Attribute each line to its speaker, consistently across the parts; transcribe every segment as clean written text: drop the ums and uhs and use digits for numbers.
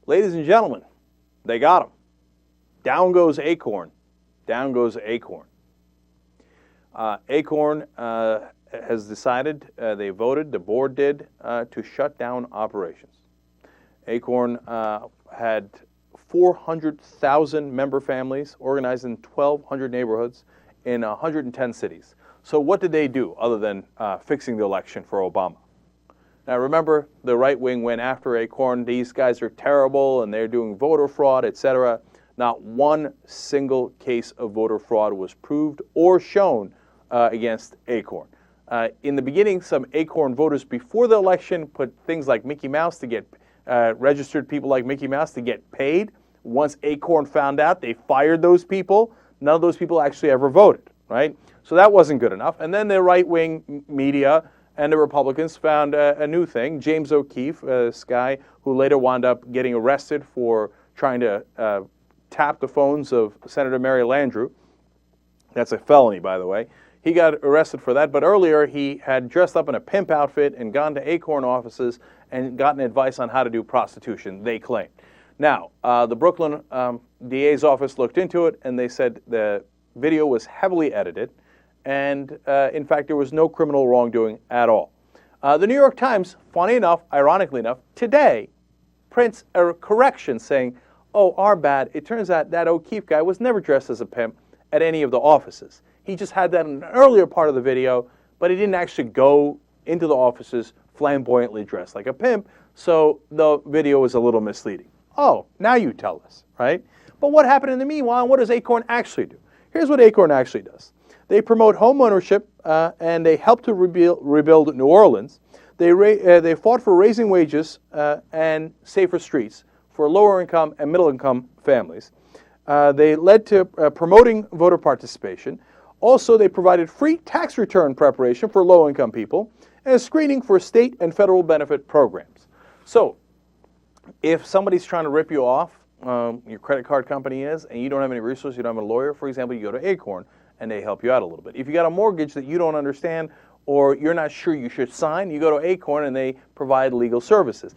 Speaker 1: Ladies and gentlemen, they got him. Down goes Acorn. Down goes Acorn. Acorn has decided, they voted, the board did, to shut down operations. Acorn had 400,000 member families organized in 1,200 neighborhoods in 110 cities. So what did they do other than fixing the election for Obama? Now remember, the right wing went after Acorn. These guys are terrible and they're doing voter fraud, etc. Not one single case of voter fraud was proved or shown against Acorn. In the beginning, some Acorn voters before the election put things like Mickey Mouse to get registered people like Mickey Mouse to get paid. Once Acorn found out, they fired those people. None of those people actually ever voted, right? So that wasn't good enough. And then the right-wing media and the Republicans found a new thing. James O'Keefe, this guy who later wound up getting arrested for trying to tap the phones of Senator Mary Landrieu. That's a felony, by the way. He got arrested for that, but earlier he had dressed up in a pimp outfit and gone to Acorn offices and gotten advice on how to do prostitution, they claim. Now, the Brooklyn DA's office looked into it, and they said the video was heavily edited, and in fact, there was no criminal wrongdoing at all. The New York Times, funny enough, ironically enough, today prints a correction saying, oh, our bad, it turns out that O'Keefe guy was never dressed as a pimp at any of the offices. He just had that in an earlier part of the video, but he didn't actually go into the offices flamboyantly dressed like a pimp, so the video is a little misleading. Oh, now you tell us, right? But what happened in the meanwhile, and what does Acorn actually do? Here's what Acorn actually does. They promote home ownership, and they help to rebuild New Orleans. They fought for raising wages and safer streets for lower income and middle income families. They led to promoting voter participation. Also, they provided free tax return preparation for low-income people and a screening for state and federal benefit programs. So, if somebody's trying to rip you off, your credit card company is, and you don't have any resources, you don't have a lawyer, for example, you go to Acorn and they help you out a little bit. If you got a mortgage that you don't understand or you're not sure you should sign, you go to Acorn and they provide legal services.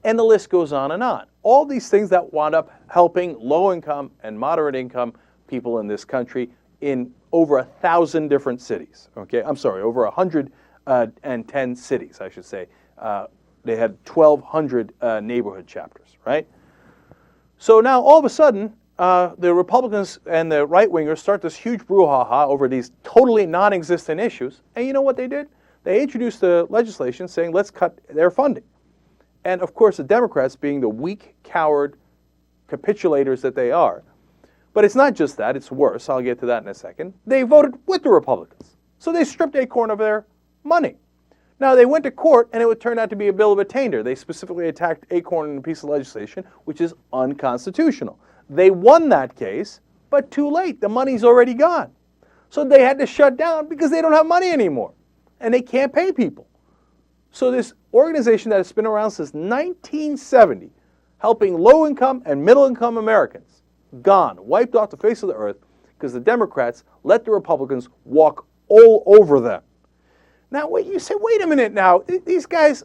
Speaker 1: And the list goes on and on. All these things that wound up helping low-income and moderate-income people in this country in over 1,000 different cities. Okay, I'm sorry, over 110 cities, I should say. They had 1,200 neighborhood chapters, right? So now all of a sudden, the Republicans and the right-wingers start this huge brouhaha over these totally non-existent issues. And you know what they did? They introduced the legislation saying, let's cut their funding. And of course, the Democrats, being the weak, coward capitulators that they are, but it's not just that, it's worse. I'll get to that in a second. They voted with the Republicans. So they stripped Acorn of their money. Now, they went to court, and it would turn out to be a bill of attainder. They specifically attacked Acorn in a piece of legislation, which is unconstitutional. They won that case, but too late. The money's already gone. So they had to shut down because they don't have money anymore, and they can't pay people. So this organization that has been around since 1970, helping low-income and middle-income Americans, gone, wiped off the face of the earth because the Democrats let the Republicans walk all over them. Now, you say, wait a minute now, these guys,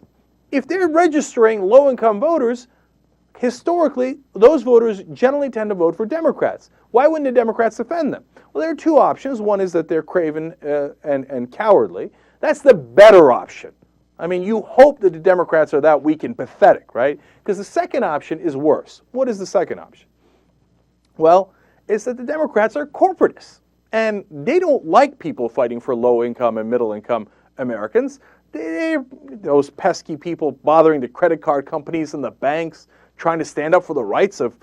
Speaker 1: if they're registering low-income voters, historically, those voters generally tend to vote for Democrats. Why wouldn't the Democrats defend them? Well, there are two options. One is that they're craven and cowardly. That's the better option. I mean, you hope that the Democrats are that weak and pathetic, right? Because the second option is worse. What is the second option? Well, it's that the Democrats are corporatists, and they don't like people fighting for low-income and middle-income Americans. Those pesky people bothering the credit card companies and the banks, trying to stand up for the rights of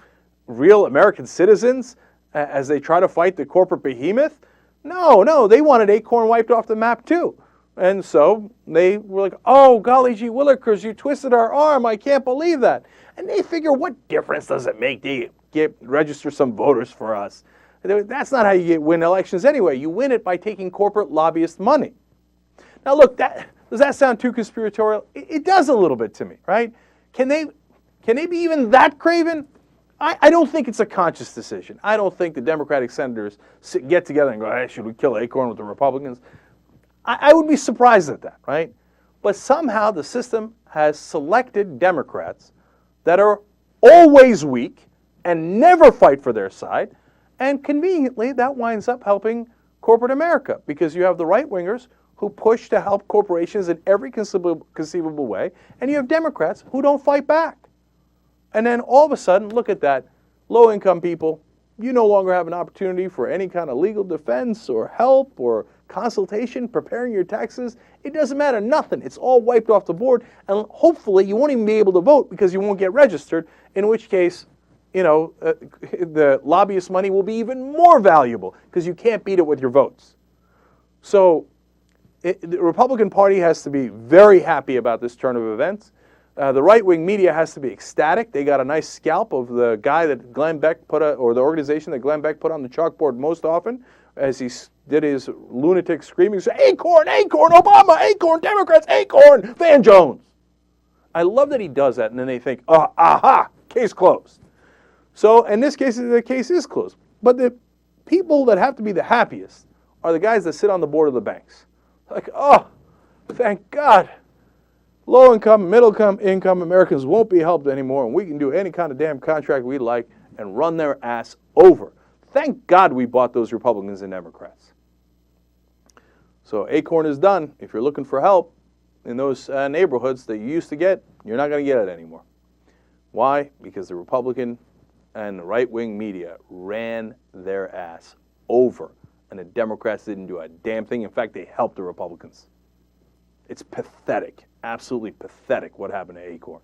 Speaker 1: real American citizens as they try to fight the corporate behemoth. No, they wanted Acorn wiped off the map too. And so they were like, oh, golly gee willikers, you twisted our arm, I can't believe that. And they figure, what difference does it make to register some voters for us? That's not how you win elections anyway. You win it by taking corporate lobbyist money. Now look, does that sound too conspiratorial? It does a little bit to me, right? Can they be even that craven? I don't think it's a conscious decision. I don't think the Democratic senators get together and go, hey, should we kill Acorn with the Republicans? I would be surprised at that, right? But somehow the system has selected Democrats that are always weak and never fight for their side. And conveniently, that winds up helping corporate America because you have the right-wingers who push to help corporations in every conceivable way, and you have Democrats who don't fight back. And then all of a sudden, look at that, low-income people, you no longer have an opportunity for any kind of legal defense or help or consultation, preparing your taxes. It doesn't matter, nothing. It's all wiped off the board, and hopefully you won't even be able to vote because you won't get registered, in which case, the lobbyist money will be even more valuable because you can't beat it with your votes. So the Republican Party has to be very happy about this turn of events. The right-wing media has to be ecstatic. They got a nice scalp of the guy that Glenn Beck or the organization that Glenn Beck put on the chalkboard most often as he did his lunatic screaming, say, Acorn, Acorn, Obama, Acorn, Democrats, Acorn, Van Jones. I love that he does that, and then they think, aha, case closed. So in this case, the case is closed. But the people that have to be the happiest are the guys that sit on the board of the banks. Like, oh, thank God. Low-income, middle-income Americans won't be helped anymore, and we can do any kind of damn contract we like and run their ass over. Thank God we bought those Republicans and Democrats. So Acorn is done. If you're looking for help in those neighborhoods that you used to get, you're not going to get it anymore. Why? Because the Republican and the right-wing media ran their ass over, and the Democrats didn't do a damn thing. In fact, they helped the Republicans. It's pathetic, absolutely pathetic what happened to Acorn.